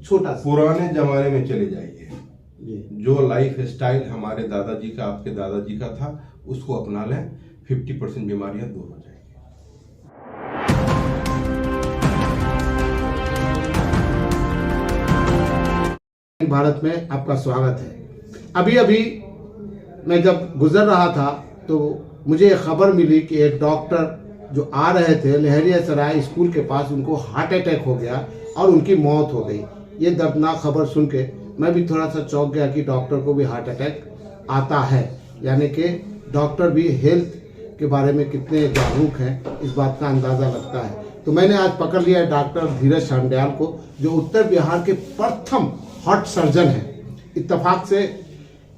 छोटा सा। पुराने जमाने में चले जाइए, जो लाइफ स्टाइल हमारे दादाजी का, आपके दादाजी का था, उसको अपना लें, 50% बीमारियां दूर हो जाएंगी। भारत में आपका स्वागत है। अभी अभी मैं जब गुजर रहा था तो मुझे खबर मिली कि एक डॉक्टर जो आ रहे थे लहरियासराय स्कूल के पास, उनको हार्ट अटैक हो गया और उनकी मौत हो गई। ये दर्दनाक खबर सुन के मैं भी थोड़ा सा चौंक गया कि डॉक्टर को भी हार्ट अटैक आता है, यानी कि डॉक्टर भी हेल्थ के बारे में कितने जागरूक हैं, इस बात का अंदाज़ा लगता है। तो मैंने आज पकड़ लिया डॉक्टर धीरज शांडियाल को, जो उत्तर बिहार के प्रथम हार्ट सर्जन हैं। इत्तेफाक से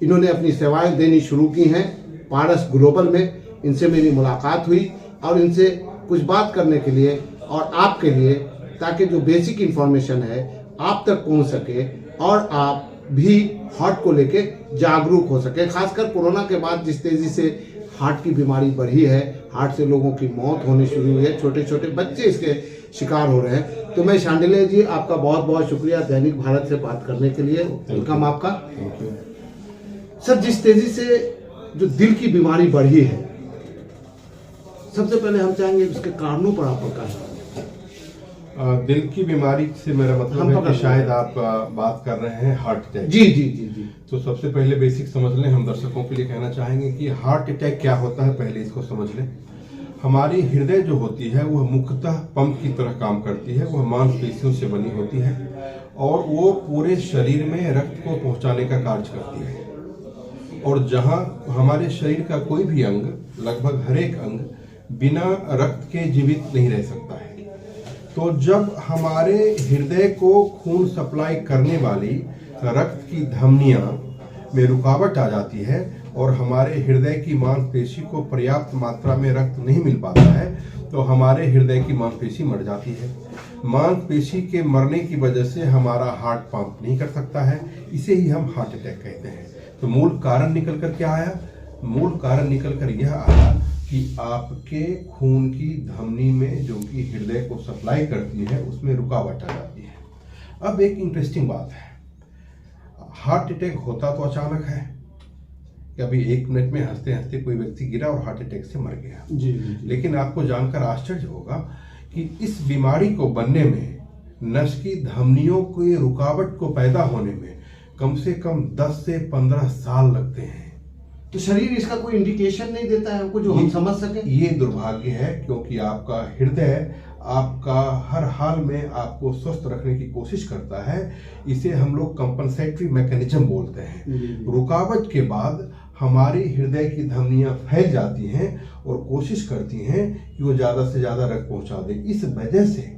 इन्होंने अपनी सेवाएं देनी शुरू की हैं पारस ग्लोबल में। इनसे मेरी मुलाकात हुई और इनसे कुछ बात करने के लिए और आपके लिए, ताकि जो बेसिक इन्फॉर्मेशन है आप तक पहुंच सके और आप भी हार्ट को लेके जागरूक हो सके। खासकर कोरोना के बाद जिस तेजी से हार्ट की बीमारी बढ़ी है, हार्ट से लोगों की मौत होनी शुरू हुई है, छोटे छोटे बच्चे इसके शिकार हो रहे हैं। तो मैं शांडिल्य जी, आपका बहुत बहुत शुक्रिया दैनिक भारत से बात करने के लिए। वेलकम आपका। सर, जिस तेजी से जो दिल की बीमारी बढ़ी है, सबसे पहले हम चाहेंगे इसके कारणों पर आप प्रकाश डालें। दिल की बीमारी से मेरा मतलब है कि शायद आप बात कर रहे हैं हार्ट अटैक। जी जी जी जी। तो सबसे पहले बेसिक समझ लें, हम दर्शकों के लिए कहना चाहेंगे कि हार्ट अटैक क्या होता है, पहले इसको समझ लें। हमारी हृदय जो होती है वह मुख्यतः पंप की तरह काम करती है। वह मांसपेशियों से बनी होती है और वो पूरे शरीर में रक्त को पहुंचाने का कार्य करती है। और जहां हमारे शरीर का कोई भी अंग, लगभग हर एक अंग बिना रक्त के जीवित नहीं रह सकता है। तो जब हमारे हृदय को खून सप्लाई करने वाली रक्त की धमनियां में रुकावट आ जाती है और हमारे हृदय की मांसपेशी को पर्याप्त मात्रा में रक्त नहीं मिल पाता है, तो हमारे हृदय की मांसपेशी मर जाती है। मांसपेशी के मरने की वजह से हमारा हार्ट पंप नहीं कर सकता है, इसे ही हम हार्ट अटैक कहते हैं। तो मूल कारण निकल कर क्या आया? मूल कारण निकल कर यह आया कि आपके खून की धमनी में, जो कि हृदय को सप्लाई करती है, उसमें रुकावट आ जाती है। अब एक इंटरेस्टिंग बात है, हार्ट अटैक होता तो अचानक है कि अभी 1 मिनट में हंसते हंसते कोई व्यक्ति गिरा और हार्ट अटैक से मर गया। जी, जी। लेकिन आपको जानकर आश्चर्य होगा कि इस बीमारी को बनने में, नस की धमनियों की रुकावट को पैदा होने में कम से कम 10 से 15 साल लगते हैं। तो शरीर इसका कोई इंडिकेशन नहीं देता है हमको, जो हम समझ सके? ये दुर्भाग्य है, क्योंकि आपका हृदय आपका हर हाल में आपको स्वस्थ रखने की कोशिश करता है। इसे हम लोग कंपनसेटरी मैकेनिज्म बोलते हैं। रुकावट के बाद हमारी हृदय की धमनियां फैल जाती हैं और कोशिश करती हैं कि वो ज़्यादा से ज़्यादा रक्त पहुंचा दे। इस वजह से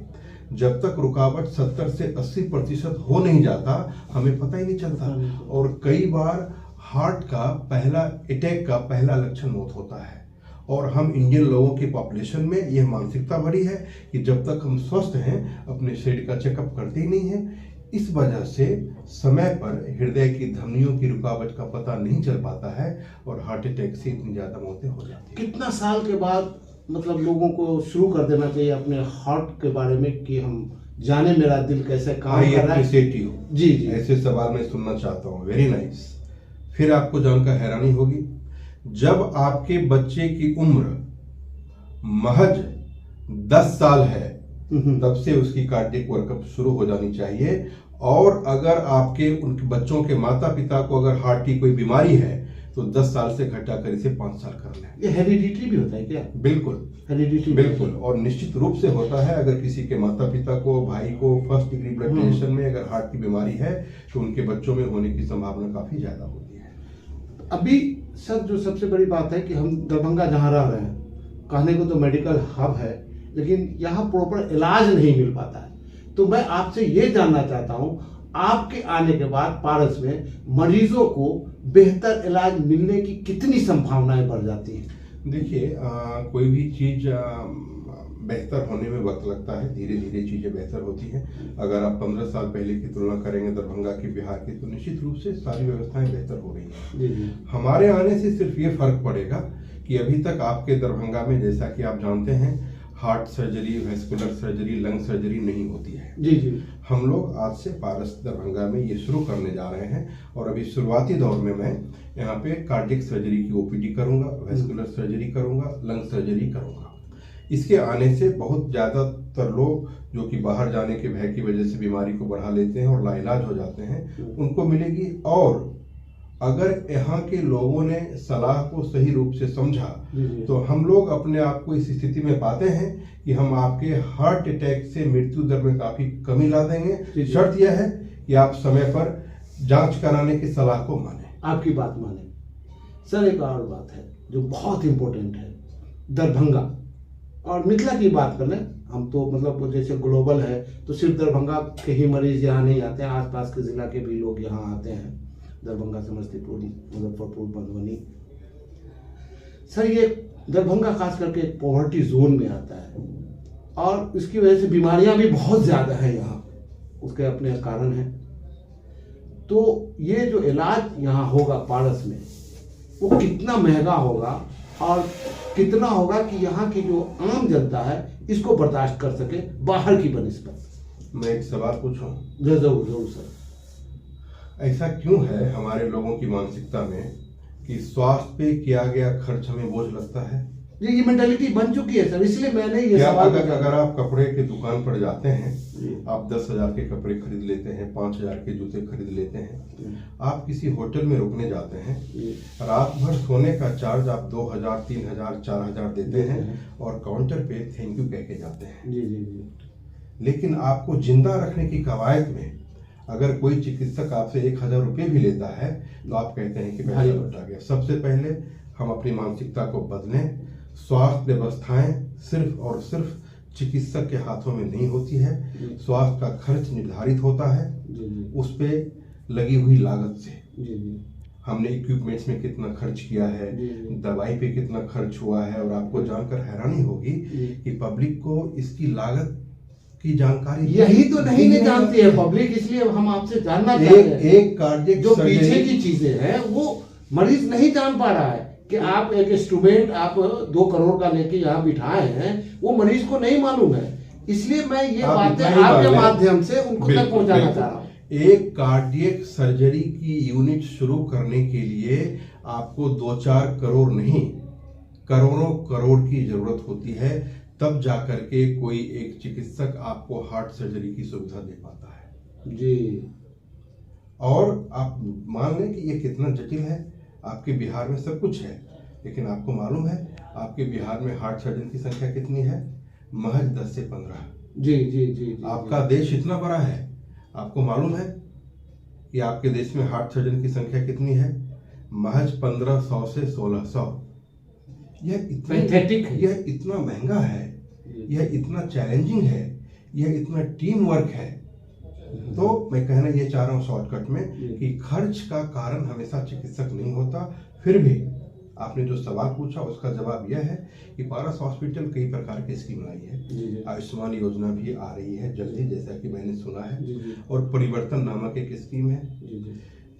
जब तक रुकावट 70 से 80% हो नहीं जाता, हमें पता ही नहीं चलता। और कई बार हार्ट का पहला अटैक का पहला लक्षण मौत होता है। और हम इंडियन लोगों की पॉपुलेशन में यह मानसिकता भरी है कि जब तक हम स्वस्थ हैं अपने शरीर का चेकअप करते ही नहीं हैं। इस वजह से समय पर हृदय की धमनियों की रुकावट का पता नहीं चल पाता है और हार्ट अटैक से इतनी ज्यादा मौतें हो जाती हैं। कितना साल के बाद मतलब लोगों को शुरू कर देना चाहिए अपने हार्ट के बारे में कि हम जाने मेरा दिल कैसे काम कर रहा है? जी जी, ऐसे सवाल मैं सुनना चाहता हूँ। Very nice. फिर आपको जानकर हैरानी होगी, जब आपके बच्चे की उम्र महज 10 साल है, तब से उसकी कार्डियक वर्कअप शुरू हो जानी चाहिए। और अगर आपके उनके बच्चों के माता पिता को अगर हार्ट की कोई बीमारी है तो 10 साल से घटाकर इसे 5 साल कर लें। ये हेरिडिटरी भी होता है क्या? बिल्कुल, हेरिडिटरी बिल्कुल। और निश्चित रूप से होता है। अगर किसी के माता पिता को, भाई को फर्स्ट डिग्री ब्लड प्रेशर में अगर हार्ट की बीमारी है तो उनके बच्चों में होने की संभावना काफी ज्यादा होती है। अभी सर, जो सबसे बड़ी बात है कि हम दरभंगा जहाँ रह रहे हैं, कहने को तो मेडिकल हब है, लेकिन यहाँ प्रॉपर इलाज नहीं मिल पाता है। तो मैं आपसे ये जानना चाहता हूँ, आपके आने के बाद पारस में मरीजों को बेहतर इलाज मिलने की कितनी संभावनाएं बढ़ जाती हैं? देखिए, कोई भी चीज बेहतर होने में वक्त लगता है, धीरे धीरे चीजें बेहतर होती हैं। अगर आप 15 साल पहले की तुलना करेंगे दरभंगा की, बिहार की, तो निश्चित रूप से सारी व्यवस्थाएं बेहतर हो रही हैं। हमारे आने से सिर्फ ये फर्क पड़ेगा कि अभी तक आपके दरभंगा में, जैसा कि आप जानते हैं, heart surgery, vascular surgery, lung surgery नहीं होती है। जी जी। हम लोग आज से पारस दरभंगा में ये शुरू करने जा रहे हैं और अभी शुरुआती दौर में मैं यहाँ पे कार्डियक सर्जरी की ओपीडी करूँगा, वेस्कुलर सर्जरी करूँगा, लंग सर्जरी करूँगा। इसके आने से बहुत ज़्यादातर लोग जो कि बाहर जाने के भय की वजह से बीमारी को बढ़ा लेते हैं और लाइलाज हो जाते हैं, उनको मिलेगी। और अगर यहाँ के लोगों ने सलाह को सही रूप से समझा तो हम लोग अपने आप को इस स्थिति में पाते हैं कि हम आपके हार्ट अटैक से मृत्यु दर में काफी कमी ला देंगे। शर्त यह है कि आप समय पर जांच कराने की सलाह को माने। आपकी बात माने। सर एक और बात है जो बहुत इंपॉर्टेंट है, दरभंगा और मिथिला की बात कर लें हम तो, मतलब जैसे ग्लोबल है तो सिर्फ दरभंगा के ही मरीज यहाँ नहीं आते हैं, आसपास के जिला के भी लोग यहाँ आते हैं, दरभंगा, समस्तीपुर, मुजफ्फरपुर, मधुबनी। सर ये दरभंगा खास करके पॉवर्टी जोन में आता है और इसकी वजह से बीमारियां भी बहुत ज़्यादा हैं यहाँ, उसके अपने कारण हैं। तो ये जो इलाज यहाँ होगा पारस में वो कितना महंगा होगा और कितना होगा कि यहाँ की जो आम जनता है इसको बर्दाश्त कर सके बाहर की बनिस्बत। मैं एक सवाल पूछूं? जरूर जरूर सर। ऐसा क्यों है हमारे लोगों की मानसिकता में कि स्वास्थ्य पे किया गया खर्च हमें बोझ लगता है? ये मेंटालिटी बन चुकी है सर, इसलिए मैंने ये सवाल अगर आप कपड़े के दुकान पर जाते हैं, आप 10,000 के कपड़े खरीद लेते हैं, 5,000 के जूते खरीद लेते हैं, आप किसी होटल में रुकने जाते हैं, रात भर सोने का चार्ज आप 2,000, 3,000, 4,000 देते हैं और काउंटर पे थैंक यू कह के जाते हैं। जी जी जी। लेकिन आपको जिंदा रखने की कवायद में अगर कोई चिकित्सक आपसे 1,000 रुपये भी लेता है तो आप कहते हैं कि पैसा लौटा गया। सबसे पहले हम अपनी मानसिकता को बदलें। स्वास्थ्य व्यवस्थाएं सिर्फ और सिर्फ चिकित्सक के हाथों में नहीं होती है। स्वास्थ्य का खर्च निर्धारित होता है उस पे लगी हुई लागत से। हमने इक्विपमेंट्स में कितना खर्च किया है, दवाई पे कितना खर्च हुआ है, और आपको जानकर हैरानी होगी कि पब्लिक को इसकी लागत की जानकारी यही तो नहीं जानती है पब्लिक, इसलिए हम आपसे जानना चाहते हैं। एक कार्डियक जो पीछे की चीजें हैं वो मरीज नहीं जान पा रहा है कि आप एक इंस्ट्रूमेंट आप 2 करोड़ का लेके यहाँ बिठाए हैं, वो मरीज को नहीं मालूम है। इसलिए मैं ये बातें आपके माध्यम से उनको तक पहुंचाना चाह रहा हूँ। एक कार्डियक सर्जरी की यूनिट शुरू करने के लिए आपको 2-4 करोड़ नहीं, करोड़ों करोड़ की जरूरत होती है, तब जाकर के कोई एक चिकित्सक आपको हार्ट सर्जरी की सुविधा दे पाता है। जी। और आप मान लें कि ये कितना जटिल है। आपके बिहार में सब कुछ है, लेकिन आपको मालूम है आपके बिहार में हार्ट सर्जन की संख्या कितनी है? महज 10 से 15। जी जी जी। आपका देश इतना बड़ा है, आपको मालूम है कि आपके देश में हार्ट सर्जन की संख्या कितनी है? महज 1500 से 1600। यह इतना महंगा है, यह इतना चैलेंजिंग है, यह इतना टीम वर्क है। तो मैं कहना ये चाह रहा हूँ शॉर्टकट में कि खर्च का कारण हमेशा चिकित्सक नहीं होता। फिर भी आपने जो सवाल पूछा उसका जवाब यह है कि पारस हॉस्पिटल कई प्रकार की स्कीम लाई है। आयुष्मान योजना भी आ रही है जल्दी, जैसा कि मैंने सुना है, और परिवर्तन नामक एक स्कीम है।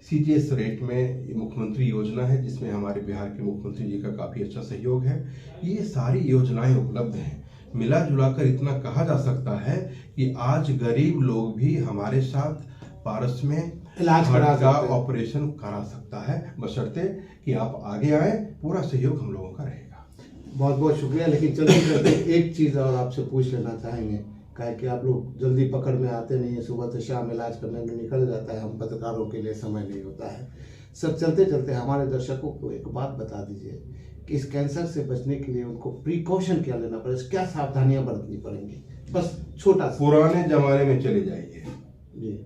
CGS रेट में मुख्यमंत्री योजना है जिसमें हमारे बिहार के मुख्यमंत्री जी का काफी अच्छा सहयोग है। ये सारी योजनाएं उपलब्ध हैं। मिला जुलाकर इतना कहा जा सकता है कि आज गरीब लोग भी हमारे साथ पारस में इलाज का ऑपरेशन करा सकता है, बशर्ते कि आप आगे आए। पूरा सहयोग हम लोगों का रहेगा। बहुत बहुत शुक्रिया। लेकिन चलते चलते एक चीज़ और आपसे पूछ लेना चाहेंगे, काहे कि आप लोग जल्दी पकड़ में आते नहीं है, सुबह से शाम इलाज करने में निकल जाता है, हम पत्रकारों के लिए समय नहीं होता है। सब चलते चलते हमारे दर्शकों को एक बात बता दीजिए कि इस कैंसर से बचने के लिए उनको प्रिकॉशन क्या लेना पड़ेगा, क्या सावधानियां बरतनी पड़ेंगी? बस छोटा सा। पुराने जमाने में चले जाइए,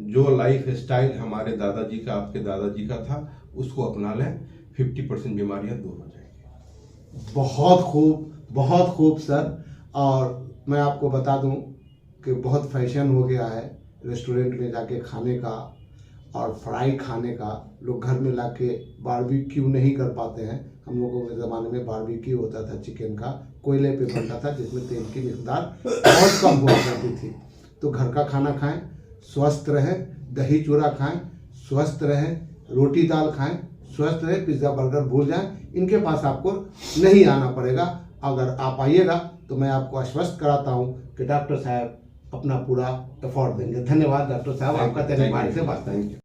जो लाइफ स्टाइल हमारे दादाजी का, आपके दादाजी का था, उसको अपना लें, 50% बीमारियां दूर हो जाएंगी। बहुत खूब सर। और मैं आपको बता दूं कि बहुत फैशन हो गया है रेस्टोरेंट में जाके खाने का और फ्राई खाने का। लोग घर में लाके बारबेक्यू नहीं कर पाते हैं। हम लोगों के ज़माने में बारबेक्यू होता था चिकन का, कोयले पे बनता था, जिसमें तेल की मिकदार बहुत कम हुआ करती थी। तो घर का खाना खाएं, स्वस्थ रहें, दही चूड़ा खाएं, स्वस्थ रहें, रोटी दाल खाएं, स्वस्थ रहें। पिज्ज़ा बर्गर भूल जाएं, इनके पास आपको नहीं आना पड़ेगा। अगर आप आइएगा तो मैं आपको आश्वस्त कराता हूं कि डॉक्टर साहब अपना पूरा एफर्ट देंगे। धन्यवाद डॉक्टर साहब, आपका Thank you. तेलंगाना से बात। Thank you.